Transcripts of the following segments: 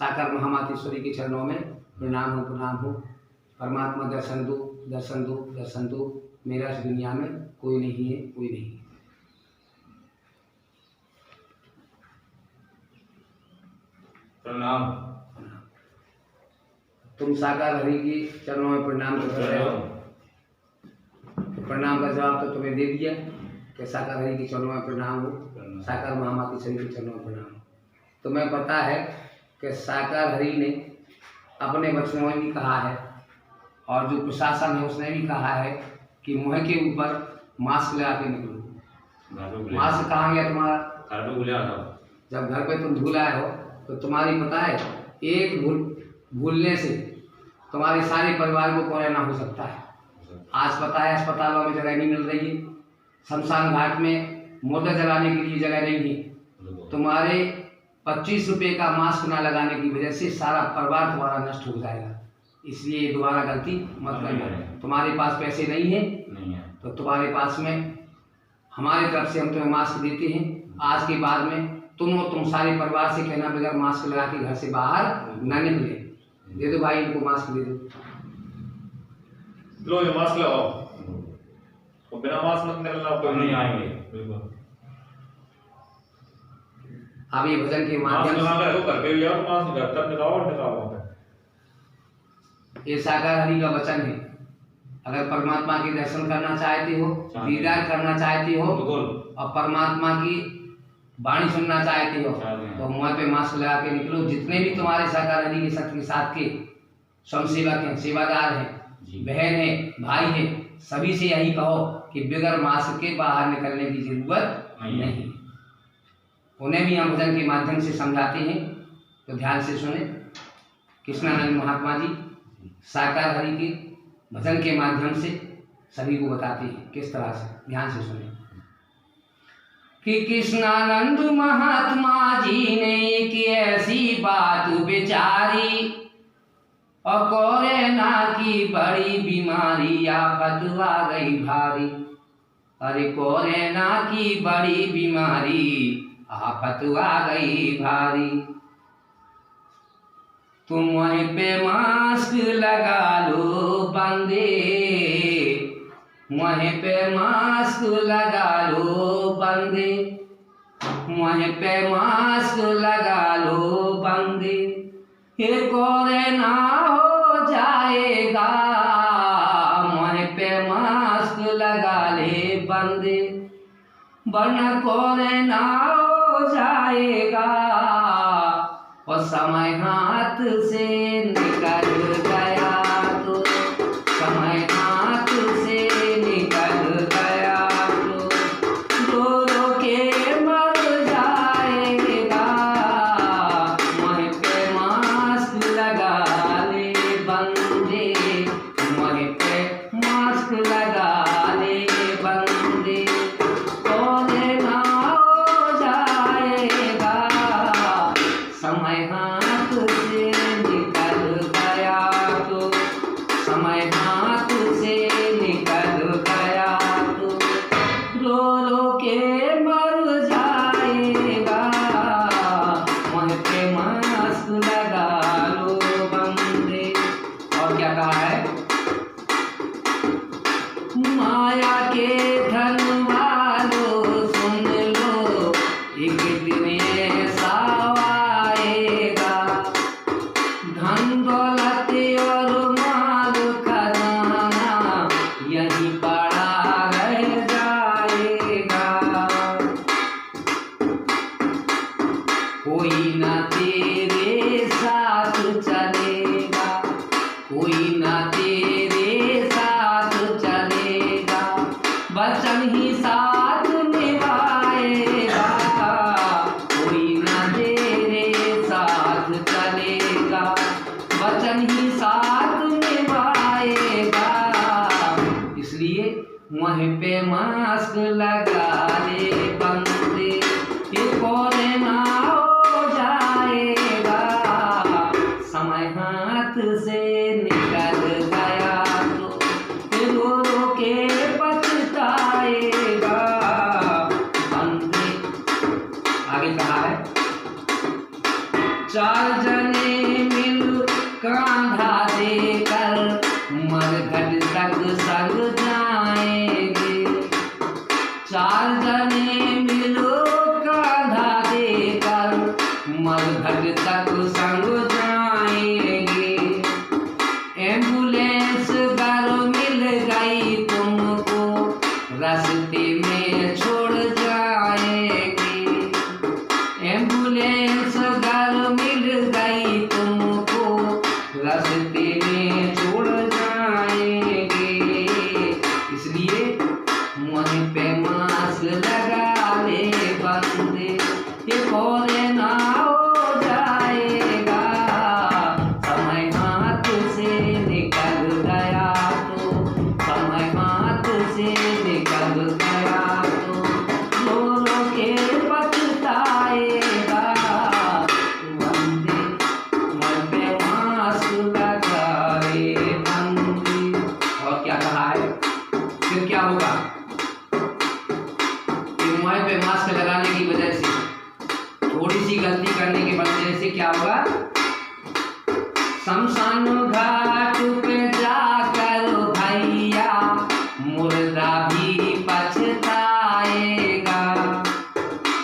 साकार महामातेश्वरी के चरणों में प्रणाम हो। परमात्मा दर्शन दो, दर्शन दो, दर्शन दो। मेरा इस दुनिया में कोई नहीं है, कोई नहीं है। प्रणाम। तुम साकार हरि के चरणों में प्रणाम कर रहे हो। प्रणाम का जवाब तो तुम्हें दे दिया कि साकार हरि के चरणों में प्रणाम हो, साकार महामातेश्वरी के चरणों में प्रणाम हो। तुम्हें पता है कि साकार हरि ने अपने वचनों में भी कहा है और जो प्रशासन है उसने भी कहा है कि मुँह के ऊपर मास्क लगा के निकलो। मास्क कहाँ गया तुम्हारा? घर पे भूल आया था। जब घर पे तुम भूल आए हो तो तुम्हारी पता है एक भूलने से तुम्हारे सारे परिवार को कोरोना हो सकता है। आज पता है अस्पतालों में जगह नहीं मिल रही है, शमशान घाट में मुर्दा जलाने के लिए जगह नहीं है। तुम्हारे 25 रुपये का मास्क ना लगाने की वजह से सारा परिवार तुम्हारा नष्ट हो जाएगा। इसलिए दोबारा गलती मत करना। तुम्हारे पास पैसे नहीं है तो तुम्हारे पास में हमारी तरफ से हम तुम्हें मास्क देते हैं। आज के बाद में तुम और तुम सारे परिवार से कहना बगैर मास्क लगा के घर से बाहर न निकले। दे दो भाई, इनको मास्क दे दो। लो ये मास्क लगाओ, तो बिना मास्क मत निकलना, कोई नहीं आएंगे। अब ये भजन के माध्यम से घर पे भी आओ, मास्क घर तक निकालो। ये साकार हरि का वचन है। अगर परमात्मा के दर्शन करना चाहते हो, दीदार करना चाहते हो और परमात्मा की वाणी सुनना चाहते हो तो मुँह पे मास्क लगा के निकलो। जितने भी तुम्हारे साकार हरि के सत्य के साथ के स्वयंसेवक हैं, सेवादार हैं, बहन है, भाई है, सभी से यही कहो कि बगैर मास्क के बाहर निकलने की जरूरत नहीं। उन्हें भी हम भजन के माध्यम से समझाते हैं, तो ध्यान से सुने। कृष्णानंद महात्मा जी साकार हरि के भजन के माध्यम से सभी को बताते हैं किस तरह से। ध्यान से सुने कि कृष्णानंद महात्मा जी ने एक ऐसी बात विचारी और कोरोना की बड़ी बीमारी आफत आ गई भारी। अरे कोरोना की बड़ी बीमारी आफत आ गई भारी। तुम वहीं पे मास्क लगा लो बंदे, वहीं पे मास्क लगा लो बंदे, वहीं पे मास्क लगा लो बंदे। ये कोरोना हो जाएगा, वहीं पे मास्क लगा ले बंदे, वरना कोरोना हो जाएगा और समय हाथ से निकल गया तो, समय हाथ से निकल गया तो रो रो के मर जाएगा। वहीं पे मास्क लगा ले बंदे, वहीं पे मास्क लगा ले बंदे, कोरोना हो जाएगा। समय हाथ से निकल गया तो, समय हाथ से निकल गया तो रो रो के मर जाएगा। वहीं पे मास्क लगा लो बंदे। और क्या कहा है? माया के धन वालों सुन लो, एक दिन ऐसा आएगा, धन दौलत और माल खजाना यहीं पड़ा रह जाएगा। कोई ना तेरे साथ चलेगा, कोई ना तेरे साथ चलेगा, वचन ही साथ निभाएगा। कोई ना तेरे साथ चलेगा, वचन ही साथ निभाएगा। इसलिए वहीं पे मास्क लगा ले बंदे, ये कोरोना हो जाएगा। समय हाथ से निकल गया तो रो रो के पछताएगा बंदे। आगे कहा है, चार जने संग जाएंगे, चार जने मिलो कांधा देकर मरघट तक संग जाएंगे। एम्बुलेंस घर मिल गई तुमको, रास्ते में छोड़ जाएंगे। एम्बुलेंस घर मिल गई तुमको, रास्ते में छोड़ जाएंगे। इसलिए मुँह पे मास्क लगा ले बंदे, ये कोरोना हो जाएगा। समय हाथ से निकल गया तो, समय हाथ से निकल गया तो रो रो के पछताएगा। बंदे मुँह पे मास्क लगा ले बंदे। और क्या कहा है, फिर क्या होगा कि मुँह पे मास्क लगाने की वजह से, थोड़ी सी गलती करने की वजह से क्या होगा, शमशान घाट पे जाकर भैया मुर्दा भी पछताएगा।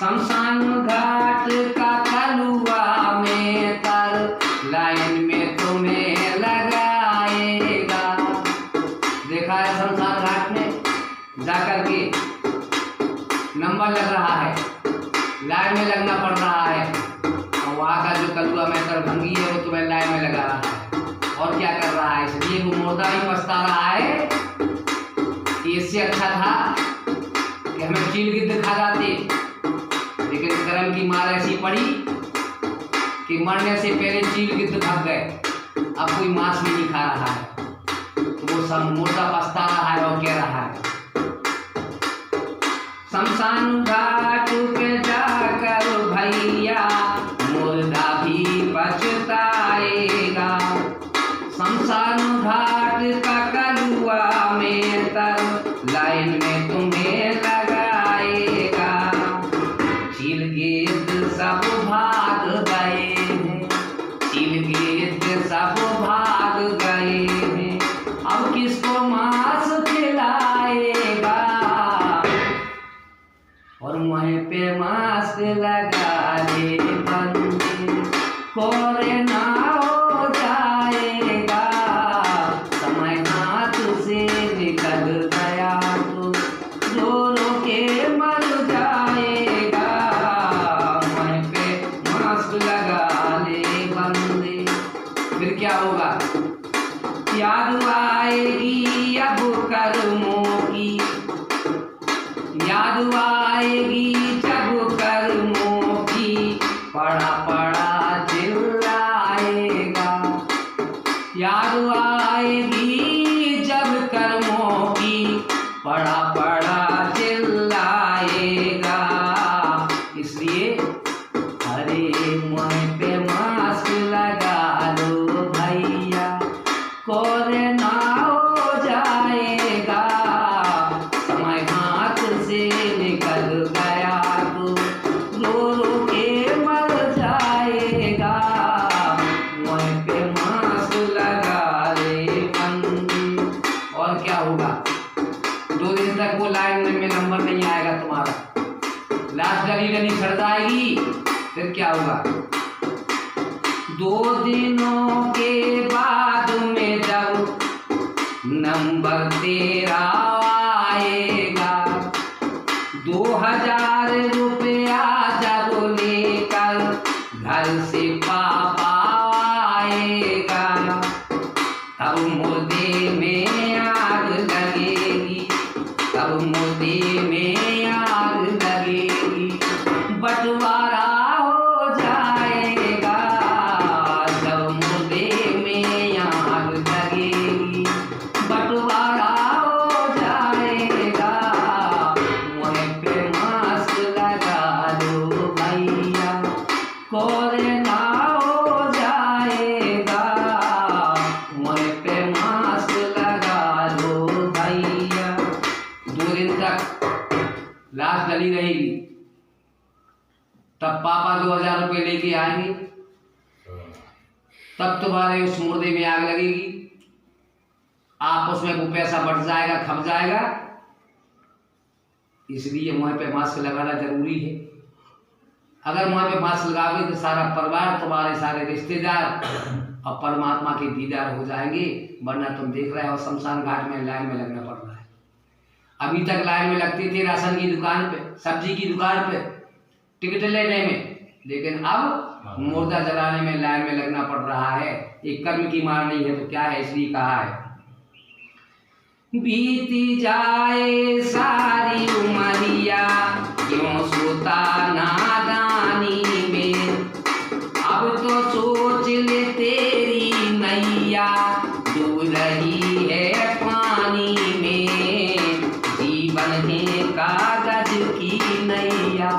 शमशान घाट का कलुआ में तर लाइन में तुम्हें लगाएगा। देखा है शमशान घाट में जाकर के नंबर लग रहा है, लाइन में लगना पड़ रहा है, और वहाँ का जो कलुआ में तर भंगी है वो तुम्हें लाइन में लगा रहा है। और क्या कर रहा है, इसलिए वो मुर्दा ही पछता रहा है कि इससे अच्छा था कि हमें चील गिद्ध खा जाते। लेकिन कर्म की मार ऐसी पड़ी कि मरने से पहले चील गिद्ध भाग गए, अब कोई मांस भी नहीं खा रहा है। तो वो सब मुर्दा पछता रहा है और कह रहा है, शमशान घाट पे जाकर भैया मुर्दा भी पछताएगा। शमशान घाट का कलुआ में तर लाइन में तुम्हें लगाएगा। चील गिद्ध सब भाग गए हैं, चील गिद्ध सब भाग गए हैं, अब किसको मांस खिलाएगा। और मुँह पे मास्क लगा ले बंदे, कोरोना हो जाएगा। समय हाथ से निकल गया तो रो रो के मर जाएगा। मुँह पे मास्क लगा ले बंदे, फिर क्या होगा, याद आएगी अब कर्मों की, याद आएगी जब कर्मों की, पड़ा पड़ा चिल्लाएगा। याद आएगी जब कर्मों की, पड़ा पड़ा चिल्लाएगा। इसलिए अरे मुँह पे मास्क लगा लो भैया, कोरोना हो जाएगा। समय हाथ से निकल गया तो रो रो के मर जाएगा। मुँह पे मास्क लगा ले बंदे। और क्या होगा, 2 दिन तक वो लाइन में नंबर नहीं आएगा तुम्हारा, लास्ट गली गली सड़ जाएगी। फिर क्या होगा, 2 दिनों के बाद में जब नंबर तेरा आएगा, 2000 रुपया जब लेकर घर से पापा आएगा, तब मुर्दे में आग लगेगी, तब मुर्दे में आग लगेगी। बंटवारा हो जाएगा जब मुर्दे में आग लगेगी, बंटवारा हो जाएगा। मुँह पे मास्क लगा दो भैया, कोरोना हो जाएगा। मुँह पे मास्क लगा दो भैया। 2 दिन तक लाश डली रहेगी, तब पापा 2000 रुपये लेके आएंगे, तब तुम्हारे उस मुर्दे में आग लगेगी। आपस में वो पैसा बढ़ जाएगा, खप जाएगा। इसलिए मुँह पे मास्क लगाना जरूरी है। अगर मुँह पे मास्क लगाओगे तो सारा परिवार, तुम्हारे सारे रिश्तेदार और परमात्मा के दीदार हो जाएंगे। वरना तुम देख रहे हो शमशान घाट में लाइन में लगना पड़ रहा है। अभी तक लाइन में लगते थे राशन की दुकान पे, सब्जी की दुकान पे टिकट लेने में, लेकिन अब मुर्दा जलाने में लाइन में लगना पड़ रहा है। एक कर्म की मार नहीं है तो क्या है, इसलिए कहा है बीती जाए सारी उमरिया क्यों सोता नादानी में, अब तो सोच ले तेरी नैया डूब रही है पानी में, जीवन है कागज की नैया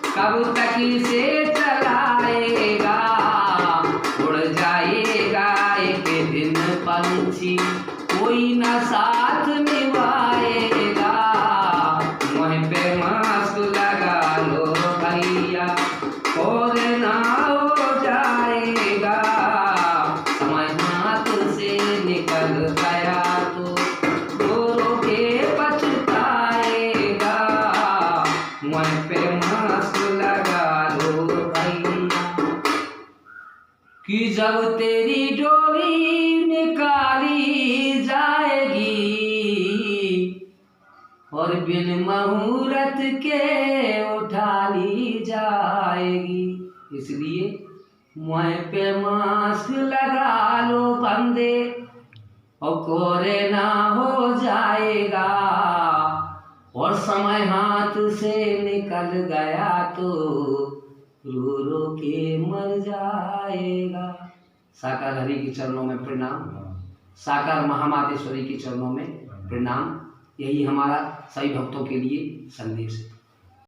कब तक इसे चलाएगा, उड़ जाएगा एक दिन पंछी कोई न साथ निभाएगा। मुँह पे मास्क लगा लो भैया और ना हो जाएगा, समय हाथ से निकल गया तो रो के पछताएगा। मुँह पे मास्क लगा लो भैया कि जब तेरी डोली निकाली जाएगी और बिन मुहूर्त के उठा ली जाएगी। इसलिए मुँह पे मास्क लगा लो बंदे और कोरे ना हो जाएगा, और समय हाथ से निकल गया तो रो रो के मर जाएगा। साकार हरि के चरणों में प्रणाम, साकार महामातेश्वरी के चरणों में प्रणाम। यही हमारा सभी भक्तों के लिए संदेश है।